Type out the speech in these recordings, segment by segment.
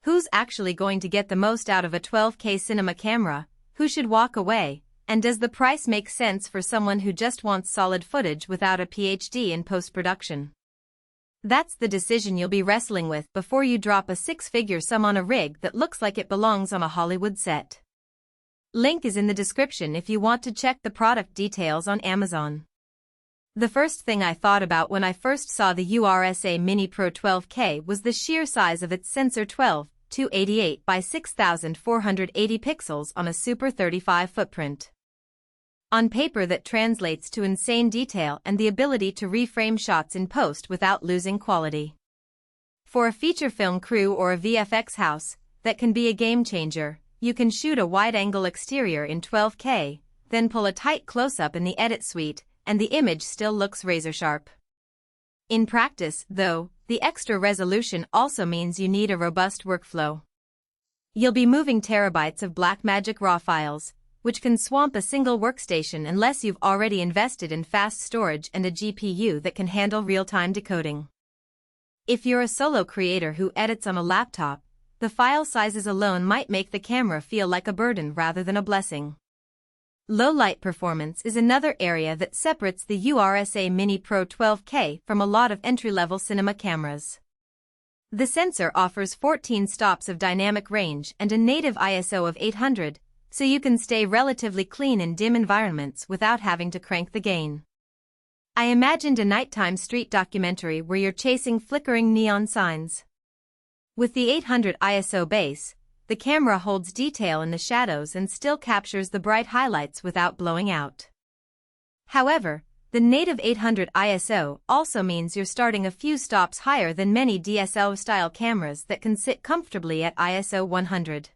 Who's actually going to get the most out of a 12K cinema camera? Who should walk away? And does the price make sense for someone who just wants solid footage without a PhD in post-production? That's the decision you'll be wrestling with before you drop a six-figure sum on a rig that looks like it belongs on a Hollywood set. Link is in the description if you want to check the product details on Amazon. The first thing I thought about when I first saw the URSA Mini Pro 12K was the sheer size of its sensor: 12,288 by 6,480 pixels on a Super 35 footprint. On paper, that translates to insane detail and the ability to reframe shots in post without losing quality. For a feature film crew or a VFX house, that can be a game changer. You can shoot a wide-angle exterior in 12K, then pull a tight close-up in the edit suite, and the image still looks razor-sharp. In practice, though, the extra resolution also means you need a robust workflow. You'll be moving terabytes of Blackmagic RAW files, which can swamp a single workstation unless you've already invested in fast storage and a GPU that can handle real-time decoding. If you're a solo creator who edits on a laptop, the file sizes alone might make the camera feel like a burden rather than a blessing. Low light performance is another area that separates the URSA Mini Pro 12K from a lot of entry-level cinema cameras. The sensor offers 14 stops of dynamic range and a native ISO of 800, so you can stay relatively clean in dim environments without having to crank the gain. I imagined a nighttime street documentary where you're chasing flickering neon signs. With the 800 ISO base, the camera holds detail in the shadows and still captures the bright highlights without blowing out. However, the native 800 ISO also means you're starting a few stops higher than many DSLR-style cameras that can sit comfortably at ISO 100.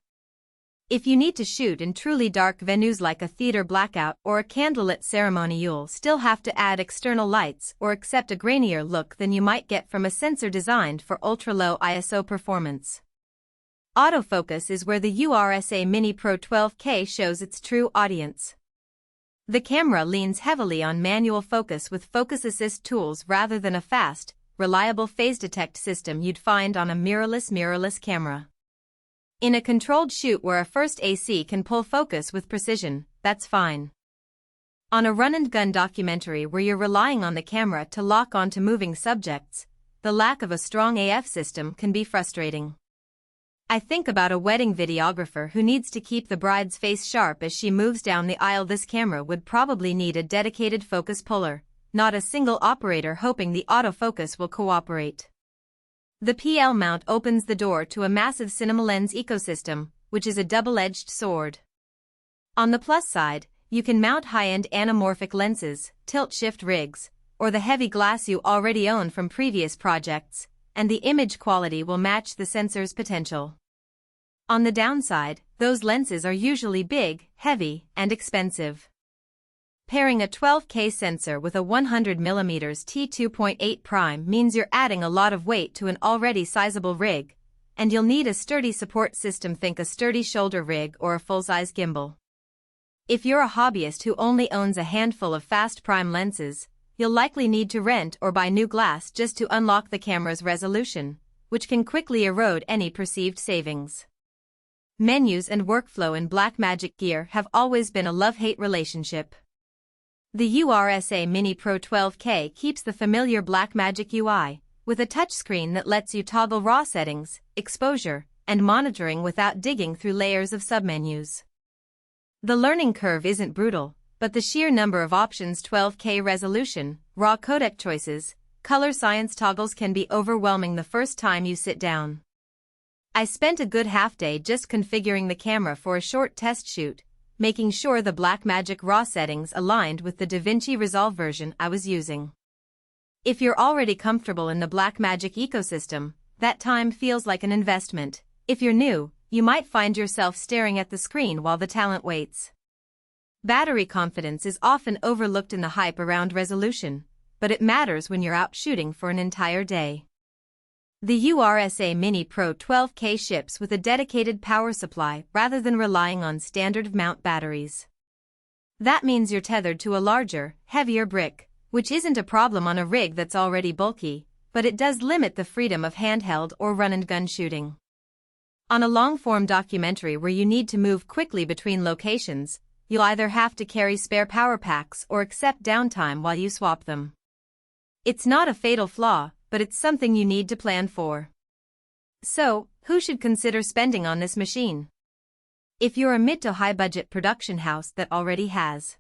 If you need to shoot in truly dark venues like a theater blackout or a candlelit ceremony, you'll still have to add external lights or accept a grainier look than you might get from a sensor designed for ultra-low ISO performance. Autofocus is where the URSA Mini Pro 12K shows its true audience. The camera leans heavily on manual focus with focus assist tools rather than a fast, reliable phase detect system you'd find on a mirrorless camera. In a controlled shoot where a first AC can pull focus with precision, that's fine. On a run-and-gun documentary where you're relying on the camera to lock onto moving subjects, the lack of a strong AF system can be frustrating. I think about a wedding videographer who needs to keep the bride's face sharp as she moves down the aisle. This camera would probably need a dedicated focus puller, not a single operator hoping the autofocus will cooperate. The PL mount opens the door to a massive cinema lens ecosystem, which is a double-edged sword. On the plus side, you can mount high-end anamorphic lenses, tilt-shift rigs, or the heavy glass you already own from previous projects, and the image quality will match the sensor's potential. On the downside, those lenses are usually big, heavy, and expensive. Pairing a 12K sensor with a 100mm t2.8 prime means you're adding a lot of weight to an already sizable rig, and you'll need a sturdy support system. Think a sturdy shoulder rig or a full-size gimbal. If you're a hobbyist who only owns a handful of fast prime lenses, you'll likely need to rent or buy new glass just to unlock the camera's resolution, which can quickly erode any perceived savings. Menus and workflow in Blackmagic gear have always been a love-hate relationship. The URSA Mini Pro 12K keeps the familiar Blackmagic UI, with a touchscreen that lets you toggle RAW settings, exposure, and monitoring without digging through layers of submenus. The learning curve isn't brutal, but the sheer number of options, 12K resolution, RAW codec choices, color science toggles can be overwhelming the first time you sit down. I spent a good half day just configuring the camera for a short test shoot, making sure the Blackmagic RAW settings aligned with the DaVinci Resolve version I was using. If you're already comfortable in the Blackmagic ecosystem, that time feels like an investment. If you're new, you might find yourself staring at the screen while the talent waits. Battery confidence is often overlooked in the hype around resolution, but it matters when you're out shooting for an entire day. The URSA Mini Pro 12K ships with a dedicated power supply rather than relying on standard mount batteries. That means you're tethered to a larger, heavier brick, which isn't a problem on a rig that's already bulky, but it does limit the freedom of handheld or run-and-gun shooting. On a long-form documentary where you need to move quickly between locations, you'll either have to carry spare power packs or accept downtime while you swap them. It's not a fatal flaw, but it's something you need to plan for. So, who should consider spending on this machine? If you're a mid to high budget production house that already has